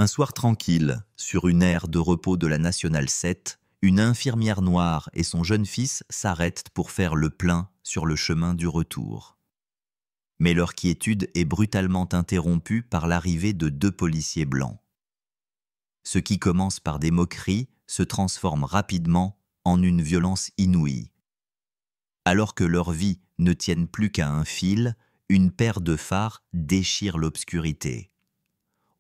Un soir tranquille, sur une aire de repos de la Nationale 7, une infirmière noire et son jeune fils s'arrêtent pour faire le plein sur le chemin du retour. Mais leur quiétude est brutalement interrompue par l'arrivée de 2 policiers blancs. Ce qui commence par des moqueries se transforme rapidement en une violence inouïe. Alors que leurs vies ne tiennent plus qu'à un fil, une paire de phares déchire l'obscurité.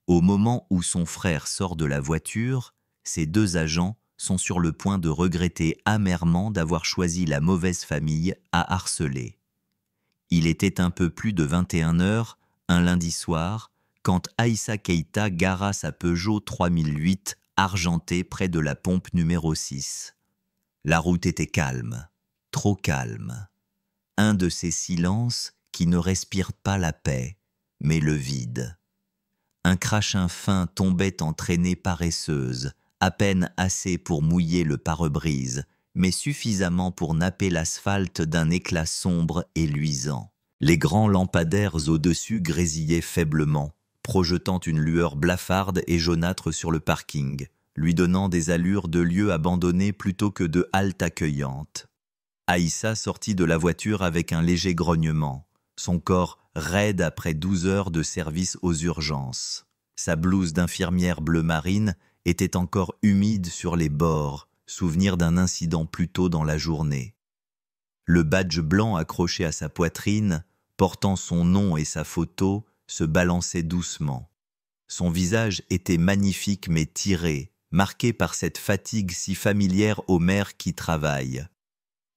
Au moment où son frère sort de la voiture, ces 2 agents sont sur le point de regretter amèrement d'avoir choisi la mauvaise famille à harceler. Il était un peu plus de 21h, un lundi soir, quand Aïssa Keïta gara sa Peugeot 3008 argentée près de la pompe numéro 6. La route était calme, trop calme. Un de ces silences qui ne respirent pas la paix, mais le vide. Un crachin fin tombait en traînée paresseuse, à peine assez pour mouiller le pare-brise, mais suffisamment pour napper l'asphalte d'un éclat sombre et luisant. Les grands lampadaires au-dessus grésillaient faiblement, projetant une lueur blafarde et jaunâtre sur le parking, lui donnant des allures de lieu abandonné plutôt que de halte accueillante. Aïssa sortit de la voiture avec un léger grognement, son corps raide après 12 heures de service aux urgences. Sa blouse d'infirmière bleu marine était encore humide sur les bords, souvenir d'un incident plus tôt dans la journée. Le badge blanc accroché à sa poitrine, portant son nom et sa photo, se balançait doucement. Son visage était magnifique mais tiré, marqué par cette fatigue si familière aux mères qui travaillent.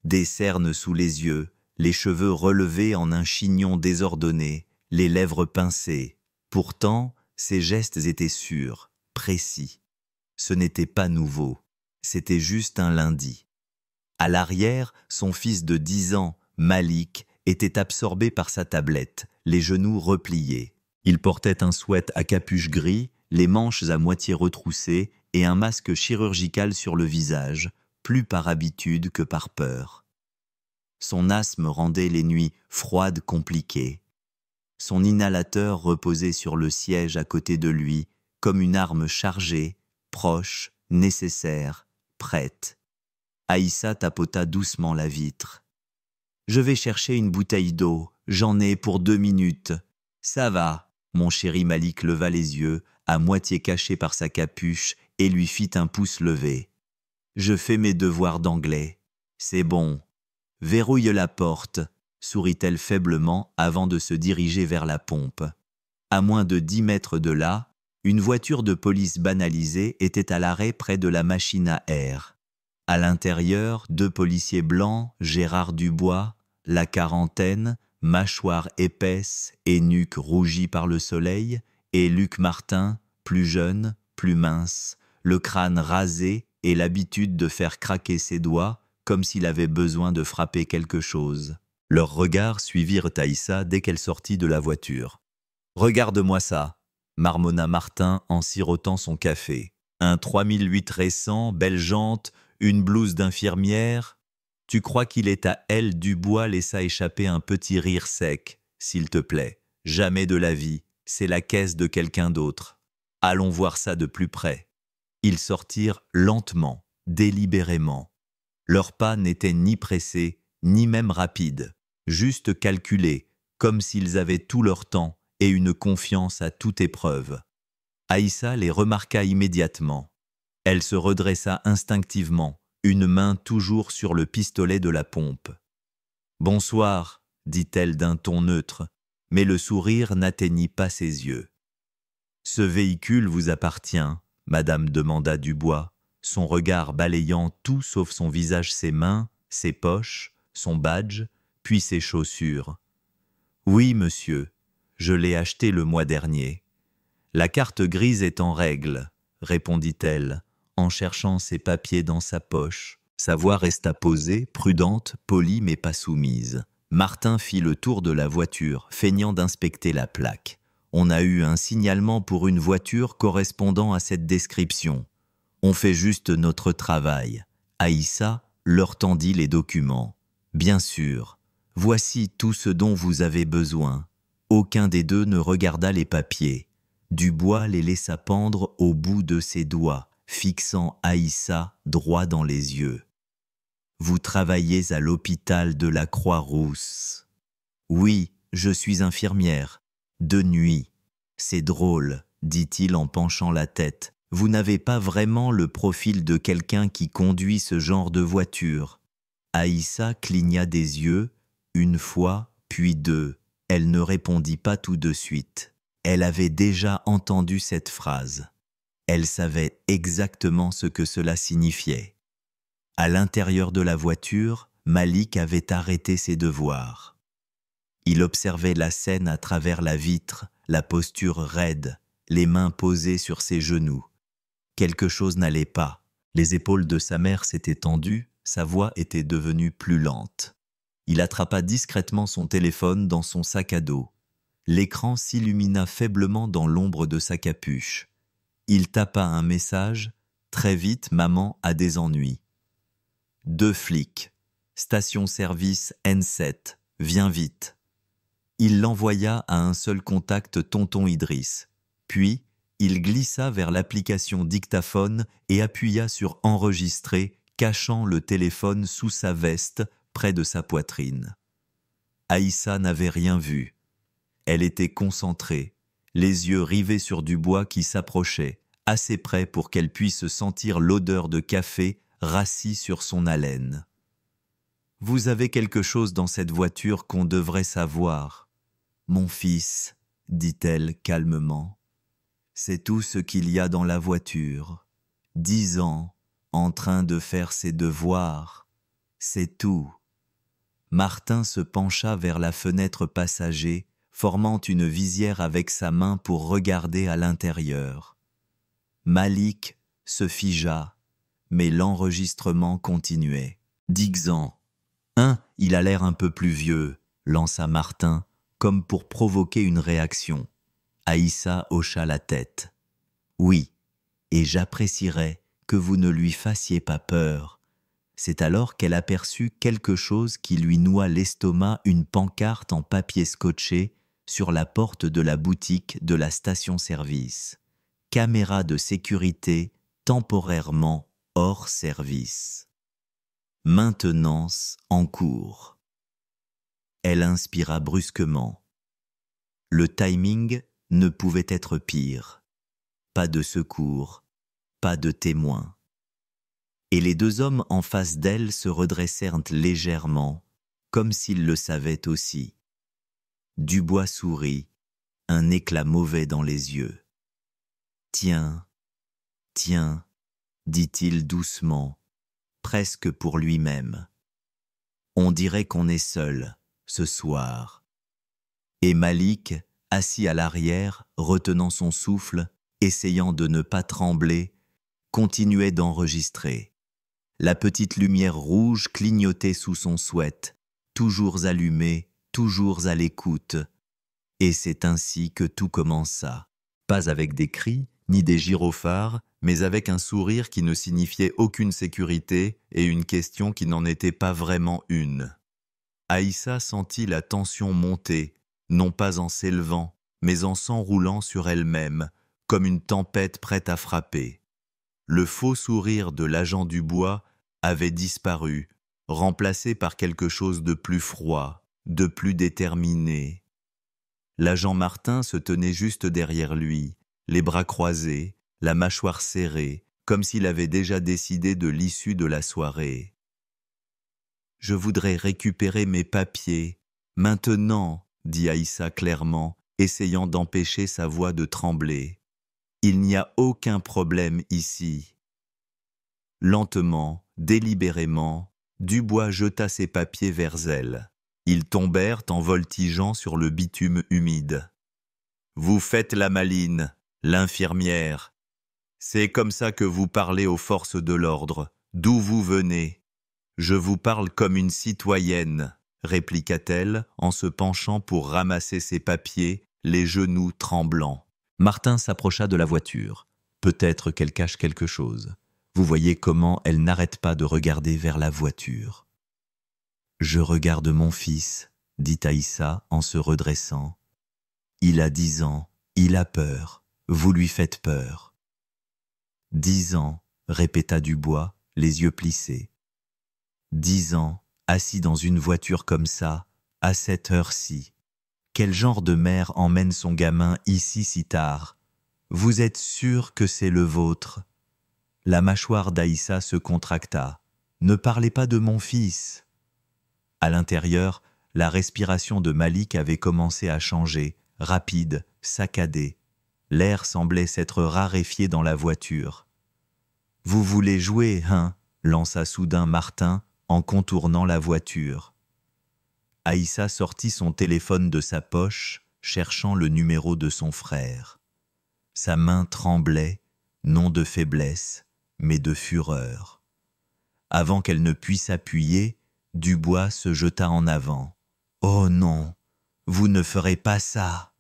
Des cernes sous les yeux, les cheveux relevés en un chignon désordonné, les lèvres pincées. Pourtant, ses gestes étaient sûrs, précis. Ce n'était pas nouveau, c'était juste un lundi. À l'arrière, son fils de 10 ans, Malik, était absorbé par sa tablette, les genoux repliés. Il portait un sweat à capuche gris, les manches à moitié retroussées et un masque chirurgical sur le visage, plus par habitude que par peur. Son asthme rendait les nuits froides compliquées. Son inhalateur reposait sur le siège à côté de lui, comme une arme chargée, proche, nécessaire, prête. Aïssa tapota doucement la vitre. « Je vais chercher une bouteille d'eau, j'en ai pour 2 minutes. »« Ça va », mon chéri Malik leva les yeux, à moitié cachés par sa capuche, et lui fit un pouce levé. « Je fais mes devoirs d'anglais. C'est bon. Verrouille la porte, » sourit-elle faiblement avant de se diriger vers la pompe. À moins de 10 mètres de là, une voiture de police banalisée était à l'arrêt près de la machine à air. À l'intérieur, 2 policiers blancs, Gérard Dubois, la quarantaine, mâchoire épaisse et nuque rougie par le soleil, et Luc Martin, plus jeune, plus mince, le crâne rasé et l'habitude de faire craquer ses doigts comme s'il avait besoin de frapper quelque chose. Leurs regards suivirent Aïssa dès qu'elle sortit de la voiture. « Regarde-moi ça !» marmonna Martin en sirotant son café. « Un 3008 récent, belle jante, une blouse d'infirmière. Tu crois qu'il est à elle ?» Dubois laissa échapper un petit rire sec. « S'il te plaît, jamais de la vie, c'est la caisse de quelqu'un d'autre. Allons voir ça de plus près. » Ils sortirent lentement, délibérément. Leurs pas n'étaient ni pressés, ni même rapides, juste calculés, comme s'ils avaient tout leur temps et une confiance à toute épreuve. Aïssa les remarqua immédiatement. Elle se redressa instinctivement, une main toujours sur le pistolet de la pompe. « Bonsoir », dit-elle d'un ton neutre, mais le sourire n'atteignit pas ses yeux. « Ce véhicule vous appartient », madame demanda Dubois, son regard balayant tout sauf son visage, ses mains, ses poches, son badge, puis ses chaussures. « Oui, monsieur, je l'ai acheté le mois dernier. »« La carte grise est en règle, » répondit-elle, en cherchant ses papiers dans sa poche. Sa voix resta posée, prudente, polie mais pas soumise. Martin fit le tour de la voiture, feignant d'inspecter la plaque. On a eu un signalement pour une voiture correspondant à cette description. On fait juste notre travail. Aïssa leur tendit les documents. Bien sûr, voici tout ce dont vous avez besoin. Aucun des 2 ne regarda les papiers. Dubois les laissa pendre au bout de ses doigts, fixant Aïssa droit dans les yeux. « Vous travaillez à l'hôpital de la Croix-Rousse. »« Oui, je suis infirmière. De nuit. C'est drôle, dit-il en penchant la tête. Vous n'avez pas vraiment le profil de quelqu'un qui conduit ce genre de voiture. » Aïssa cligna des yeux, une fois, puis deux. Elle ne répondit pas tout de suite. Elle avait déjà entendu cette phrase. Elle savait exactement ce que cela signifiait. À l'intérieur de la voiture, Malik avait arrêté ses devoirs. Il observait la scène à travers la vitre, la posture raide, les mains posées sur ses genoux. Quelque chose n'allait pas. Les épaules de sa mère s'étaient tendues, sa voix était devenue plus lente. Il attrapa discrètement son téléphone dans son sac à dos. L'écran s'illumina faiblement dans l'ombre de sa capuche. Il tapa un message. « Très vite, maman a des ennuis. » 2 flics. Station-service N7. Viens vite. Il l'envoya à un seul contact, tonton Idriss. Puis, il glissa vers l'application dictaphone et appuya sur « Enregistrer », cachant le téléphone sous sa veste, près de sa poitrine. Aïssa n'avait rien vu. Elle était concentrée, les yeux rivés sur Dubois qui s'approchait, assez près pour qu'elle puisse sentir l'odeur de café rassis sur son haleine. « Vous avez quelque chose dans cette voiture qu'on devrait savoir. »« Mon fils, » dit-elle calmement, « c'est tout ce qu'il y a dans la voiture. 10 ans, en train de faire ses devoirs. C'est tout. » Martin se pencha vers la fenêtre passager, formant une visière avec sa main pour regarder à l'intérieur. Malik se figea, mais l'enregistrement continuait. « 10 ans. Il a l'air un peu plus vieux, » lança Martin, comme pour provoquer une réaction. Aïssa hocha la tête. « Oui, et j'apprécierais que vous ne lui fassiez pas peur. » C'est alors qu'elle aperçut quelque chose qui lui noua l'estomac, une pancarte en papier scotché sur la porte de la boutique de la station-service. Caméra de sécurité temporairement hors service. Maintenance en cours. Elle inspira brusquement. Le timing ne pouvait être pire. Pas de secours, pas de témoin. Et les 2 hommes en face d'elle se redressèrent légèrement, comme s'ils le savaient aussi. Dubois sourit, un éclat mauvais dans les yeux. « Tiens, tiens, » dit-il doucement, presque pour lui-même. « On dirait qu'on est seul, ce soir. » Et Malik, assis à l'arrière, retenant son souffle, essayant de ne pas trembler, continuait d'enregistrer. La petite lumière rouge clignotait sous son sweat, toujours allumée, toujours à l'écoute. Et c'est ainsi que tout commença. Pas avec des cris, ni des gyrophares, mais avec un sourire qui ne signifiait aucune sécurité et une question qui n'en était pas vraiment une. Aïssa sentit la tension monter, non pas en s'élevant, mais en s'enroulant sur elle-même, comme une tempête prête à frapper. Le faux sourire de l'agent Dubois avait disparu, remplacé par quelque chose de plus froid, de plus déterminé. L'agent Martin se tenait juste derrière lui, les bras croisés, la mâchoire serrée, comme s'il avait déjà décidé de l'issue de la soirée. « Je voudrais récupérer mes papiers, maintenant, » dit Aïssa clairement, essayant d'empêcher sa voix de trembler. « Il n'y a aucun problème ici. » Lentement, délibérément, Dubois jeta ses papiers vers elle. Ils tombèrent en voltigeant sur le bitume humide. « Vous faites la maline, l'infirmière. C'est comme ça que vous parlez aux forces de l'ordre. D'où vous venez ? » « Je vous parle comme une citoyenne, » répliqua-t-elle en se penchant pour ramasser ses papiers, les genoux tremblants. Martin s'approcha de la voiture. Peut-être qu'elle cache quelque chose. Vous voyez comment elle n'arrête pas de regarder vers la voiture. « Je regarde mon fils, » dit Aïssa en se redressant. « Il a 10 ans, il a peur. Vous lui faites peur. 10 ans, répéta Dubois, les yeux plissés. 10 ans, assis dans une voiture comme ça, à cette heure-ci. Quel genre de mère emmène son gamin ici si tard? Vous êtes sûr que c'est le vôtre? La mâchoire d'Aïssa se contracta. Ne parlez pas de mon fils. À l'intérieur, la respiration de Malik avait commencé à changer, rapide, saccadée. L'air semblait s'être raréfié dans la voiture. « Vous voulez jouer, hein ?» lança soudain Martin en contournant la voiture. Aïssa sortit son téléphone de sa poche, cherchant le numéro de son frère. Sa main tremblait, non de faiblesse, mais de fureur. Avant qu'elle ne puisse appuyer, Dubois se jeta en avant. « Oh non, vous ne ferez pas ça !»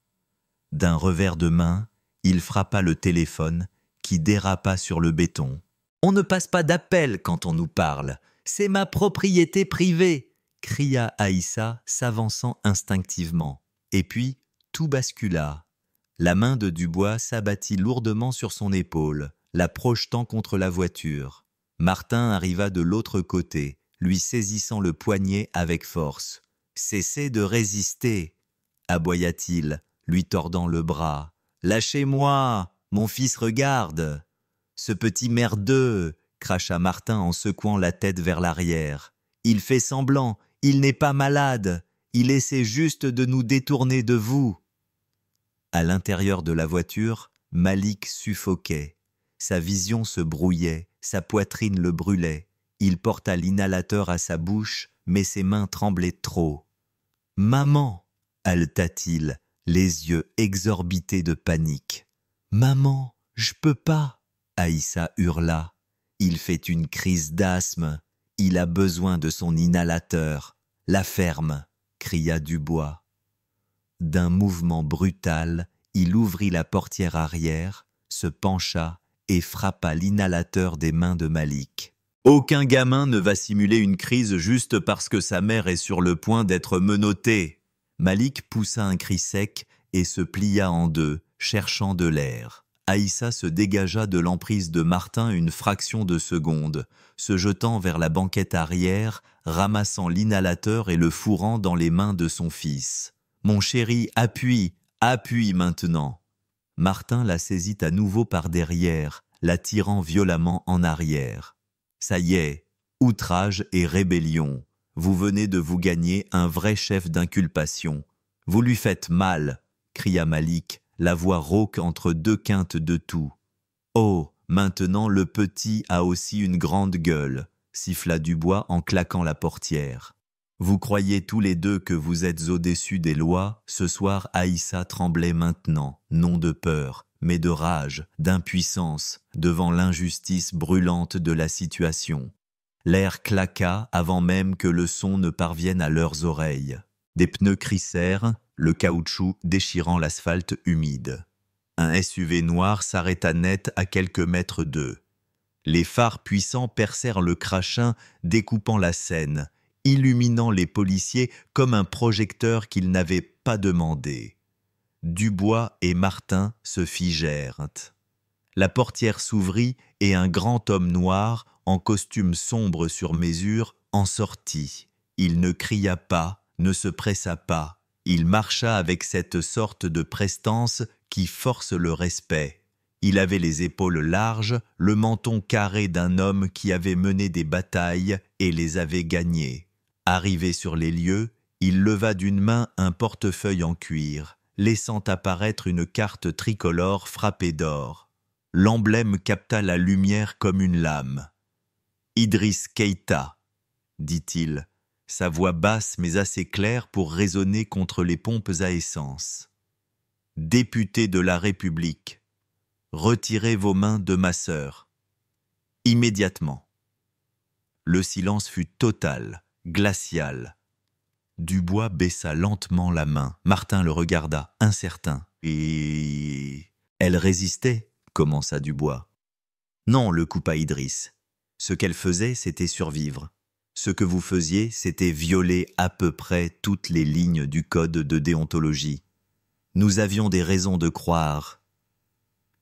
D'un revers de main, il frappa le téléphone qui dérapa sur le béton. « On ne passe pas d'appel quand on nous parle, c'est ma propriété privée !» cria Aïssa, s'avançant instinctivement. Et puis, tout bascula. La main de Dubois s'abattit lourdement sur son épaule, la projetant contre la voiture. Martin arriva de l'autre côté, lui saisissant le poignet avec force. « Cessez de résister !» aboya-t-il, lui tordant le bras. « Lâchez-moi, mon fils regarde !»« Ce petit merdeux !» cracha Martin en secouant la tête vers l'arrière. « Il fait semblant, il n'est pas malade, il essaie juste de nous détourner de vous. » À l'intérieur de la voiture, Malik suffoquait. Sa vision se brouillait, sa poitrine le brûlait. Il porta l'inhalateur à sa bouche, mais ses mains tremblaient trop. « Maman !» haleta-t-il, les yeux exorbités de panique. « Maman, je peux pas !» Aïssa hurla. « Il fait une crise d'asthme. Il a besoin de son inhalateur. La ferme !» cria Dubois. D'un mouvement brutal, il ouvrit la portière arrière, se pencha et frappa l'inhalateur des mains de Malik. Aucun gamin ne va simuler une crise juste parce que sa mère est sur le point d'être menottée. Malik poussa un cri sec et se plia en deux, cherchant de l'air. Aïssa se dégagea de l'emprise de Martin une fraction de seconde, se jetant vers la banquette arrière, ramassant l'inhalateur et le fourrant dans les mains de son fils. « Mon chéri, appuie, appuie maintenant !» Martin la saisit à nouveau par derrière, la tirant violemment en arrière. « Ça y est, outrage et rébellion. Vous venez de vous gagner un vrai chef d'inculpation. Vous lui faites mal !» cria Malik, la voix rauque entre deux quintes de toux. « Oh, maintenant le petit a aussi une grande gueule !» siffla Dubois en claquant la portière. « Vous croyez tous les deux que vous êtes au-dessus des lois ?» Ce soir, Aïssa tremblait maintenant, non de peur, mais de rage, d'impuissance, devant l'injustice brûlante de la situation. L'air claqua avant même que le son ne parvienne à leurs oreilles. Des pneus crissèrent, le caoutchouc déchirant l'asphalte humide. Un SUV noir s'arrêta net à quelques mètres d'eux. Les phares puissants percèrent le crachin, découpant la scène, illuminant les policiers comme un projecteur qu'ils n'avaient pas demandé. Dubois et Martin se figèrent. La portière s'ouvrit et un grand homme noir, en costume sombre sur mesure, en sortit. Il ne cria pas, ne se pressa pas. Il marcha avec cette sorte de prestance qui force le respect. Il avait les épaules larges, le menton carré d'un homme qui avait mené des batailles et les avait gagnées. Arrivé sur les lieux, il leva d'une main un portefeuille en cuir, laissant apparaître une carte tricolore frappée d'or. L'emblème capta la lumière comme une lame. « Idriss Keïta », dit-il, sa voix basse mais assez claire pour résonner contre les pompes à essence. « Député de la République, retirez vos mains de ma sœur. Immédiatement. » Le silence fut total, glacial. Dubois baissa lentement la main. Martin le regarda, incertain. « Et... elle résistait ?» commença Dubois. « Non, le coupa Idriss. Ce qu'elle faisait, c'était survivre. Ce que vous faisiez, c'était violer à peu près toutes les lignes du code de déontologie. Nous avions des raisons de croire.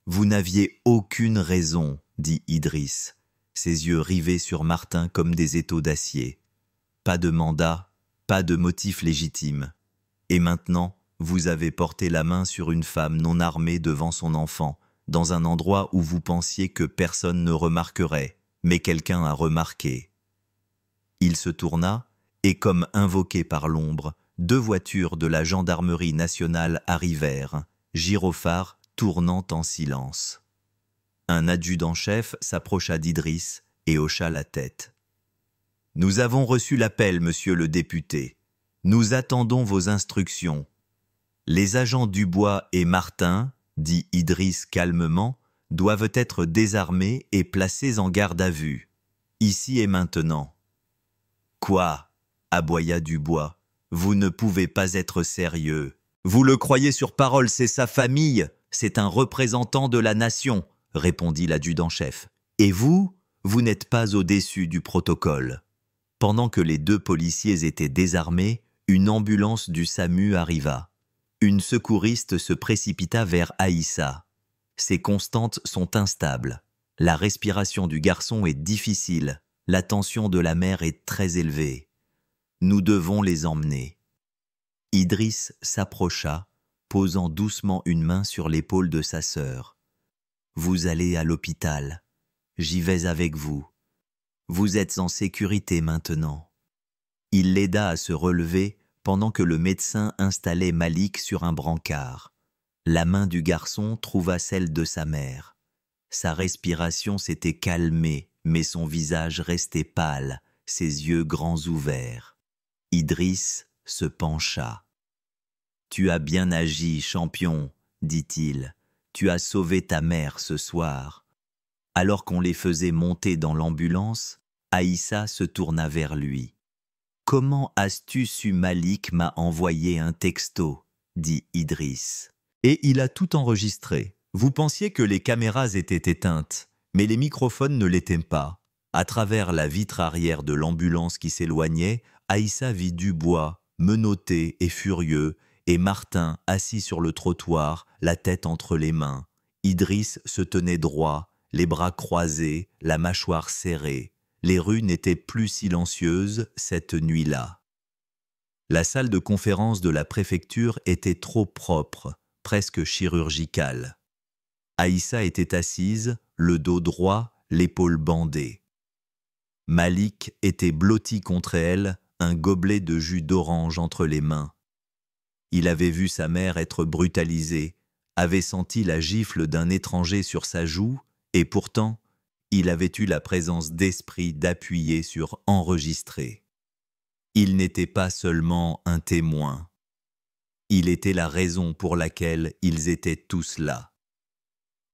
Vous n'aviez aucune raison, dit Idriss, ses yeux rivés sur Martin comme des étaux d'acier. Pas de mandat, pas de motif légitime. Et maintenant, vous avez porté la main sur une femme non armée devant son enfant, dans un endroit où vous pensiez que personne ne remarquerait, mais quelqu'un a remarqué. Il se tourna, et comme invoqué par l'ombre, 2 voitures de la gendarmerie nationale arrivèrent, gyrophares tournant en silence. Un adjudant-chef s'approcha d'Idriss et hocha la tête. « Nous avons reçu l'appel, monsieur le député. Nous attendons vos instructions. Les agents Dubois et Martin, dit Idriss calmement, doivent être désarmés et placés en garde à vue, ici et maintenant. »« Quoi ?» aboya Dubois. « Vous ne pouvez pas être sérieux. Vous le croyez sur parole, c'est sa famille, c'est un représentant de la nation, répondit l'adjudant-chef. Et vous, vous n'êtes pas au-dessus du protocole. » Pendant que les 2 policiers étaient désarmés, une ambulance du SAMU arriva. Une secouriste se précipita vers Aïssa. Ses constantes sont instables. La respiration du garçon est difficile. La tension de la mère est très élevée. Nous devons les emmener. Idriss s'approcha, posant doucement une main sur l'épaule de sa sœur. « Vous allez à l'hôpital. J'y vais avec vous. Vous êtes en sécurité maintenant. » Il l'aida à se relever pendant que le médecin installait Malik sur un brancard. La main du garçon trouva celle de sa mère. Sa respiration s'était calmée, mais son visage restait pâle, ses yeux grands ouverts. Idriss se pencha. « Tu as bien agi, champion, dit-il. Tu as sauvé ta mère ce soir. » Alors qu'on les faisait monter dans l'ambulance, Aïssa se tourna vers lui. « Comment as-tu su Malik m'a envoyé un texto ?» dit Idriss. « Et il a tout enregistré. Vous pensiez que les caméras étaient éteintes, mais les microphones ne l'étaient pas. » À travers la vitre arrière de l'ambulance qui s'éloignait, Aïssa vit Dubois, menotté et furieux, et Martin assis sur le trottoir, la tête entre les mains. Idriss se tenait droit, les bras croisés, la mâchoire serrée. Les rues n'étaient plus silencieuses cette nuit-là. La salle de conférence de la préfecture était trop propre, presque chirurgicale. Aïssa était assise, le dos droit, l'épaule bandée. Malik était blotti contre elle, un gobelet de jus d'orange entre les mains. Il avait vu sa mère être brutalisée, avait senti la gifle d'un étranger sur sa joue, et pourtant, il avait eu la présence d'esprit d'appuyer sur « enregistrer ». Il n'était pas seulement un témoin. Il était la raison pour laquelle ils étaient tous là.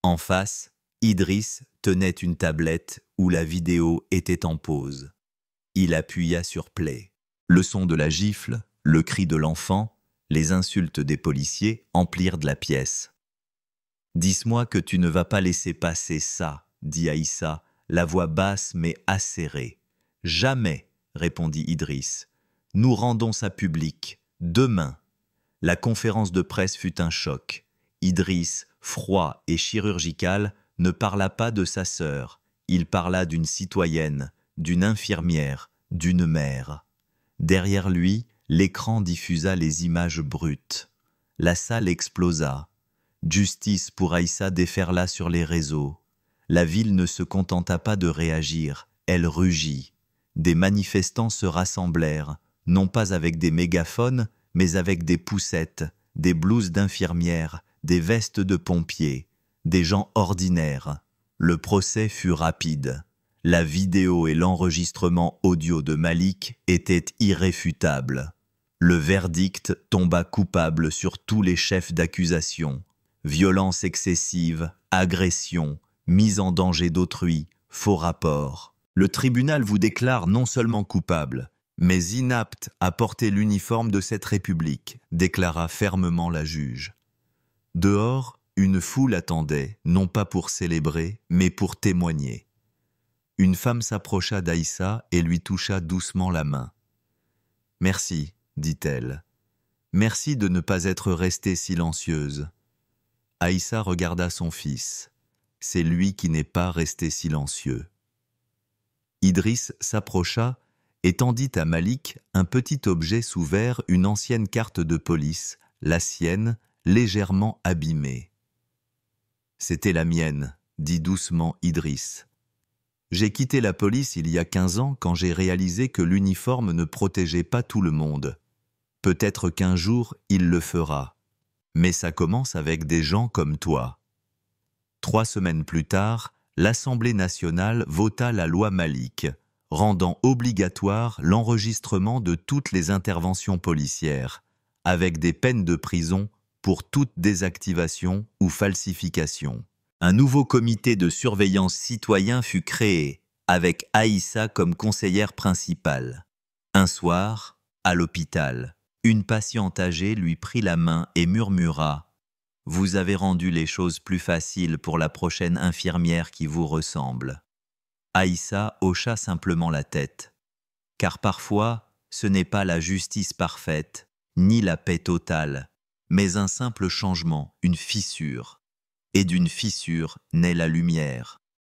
En face, Idriss tenait une tablette où la vidéo était en pause. Il appuya sur play. Le son de la gifle, le cri de l'enfant, les insultes des policiers emplirent de la pièce. « Dis-moi que tu ne vas pas laisser passer ça », dit Aïssa, la voix basse mais acérée. « Jamais, répondit Idriss. Nous rendons ça public, demain. » La conférence de presse fut un choc. Idriss, froid et chirurgical, ne parla pas de sa sœur. Il parla d'une citoyenne, d'une infirmière, d'une mère. Derrière lui, l'écran diffusa les images brutes. La salle explosa. Justice pour Aïssa déferla sur les réseaux. La ville ne se contenta pas de réagir, elle rugit. Des manifestants se rassemblèrent, non pas avec des mégaphones, mais avec des poussettes, des blouses d'infirmières, des vestes de pompiers, des gens ordinaires. Le procès fut rapide. La vidéo et l'enregistrement audio de Malik étaient irréfutables. Le verdict tomba coupable sur tous les chefs d'accusation. Violence excessive, agression, mise en danger d'autrui, faux rapport. Le tribunal vous déclare non seulement coupable, mais inapte à porter l'uniforme de cette République, déclara fermement la juge. Dehors, une foule attendait, non pas pour célébrer, mais pour témoigner. Une femme s'approcha d'Aïssa et lui toucha doucement la main. « Merci, dit-elle. Merci de ne pas être restée silencieuse. » Aïssa regarda son fils. C'est lui qui n'est pas resté silencieux. Idriss s'approcha et tendit à Malik un petit objet sous verre, une ancienne carte de police, la sienne, légèrement abîmée. « C'était la mienne », dit doucement Idriss. « J'ai quitté la police il y a 15 ans quand j'ai réalisé que l'uniforme ne protégeait pas tout le monde. Peut-être qu'un jour il le fera. Mais ça commence avec des gens comme toi. » 3 semaines plus tard, l'Assemblée nationale vota la loi Malik, rendant obligatoire l'enregistrement de toutes les interventions policières, avec des peines de prison pour toute désactivation ou falsification. Un nouveau comité de surveillance citoyen fut créé, avec Aïssa comme conseillère principale. Un soir, à l'hôpital, une patiente âgée lui prit la main et murmura « Vous avez rendu les choses plus faciles pour la prochaine infirmière qui vous ressemble. » Aïssa hocha simplement la tête, car parfois, ce n'est pas la justice parfaite, ni la paix totale, mais un simple changement, une fissure. Et d'une fissure naît la lumière.